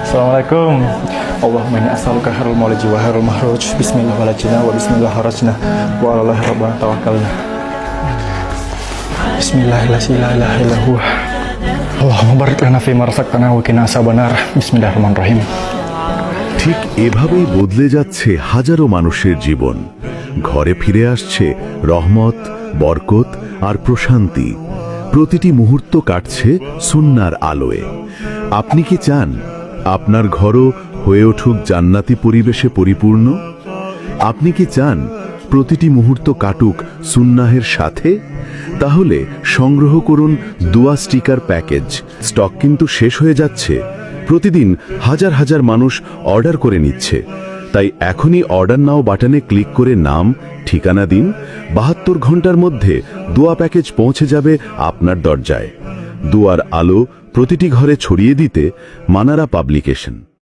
Assalamualaikum. Allahumma inni as'aluka khairul mawliji wa khairul makhruj. Bismillah walajna wa bismillah kharajna wa 'alallahi rabbana tawakkalna. Bismillahirrahmanirrahim. Allahumma barik lana fima razaqtana wa qina azabannar. Bismillahirrahmanirrahim. ঠিক এভাবেই বদলে যাচ্ছে হাজারো মানুষের জীবন। ঘরে ফিরে আসছে রহমত, বরকত আর প্রশান্তি। প্রতিটি মুহূর্ত কাটছে সুন্নাহর আলোয়। আপনি কি চান আপনার ঘরও হয়ে উঠুক জান্নাতি পরিবেশে পরিপূর্ণ? আপনি কি চান প্রতিটি মুহূর্ত কাটুক সুন্নাহের সাথে? তাহলে সংগ্রহ করুন দোয়া স্টিকার প্যাকেজ। স্টক কিন্তু শেষ হয়ে যাচ্ছে। প্রতিদিন হাজার হাজার মানুষ অর্ডার করে নিচ্ছে। তাই এখনই অর্ডার নাও বাটনে ক্লিক করে নাম, ঠিকানা দিন। 72 ঘন্টার মধ্যে দোয়া প্যাকেজ পৌঁছে যাবে আপনার দরজায়। দোয়ার আলো প্রতিটি ঘরে ছড়িয়ে দিতে মানারা পাবলিকেশন।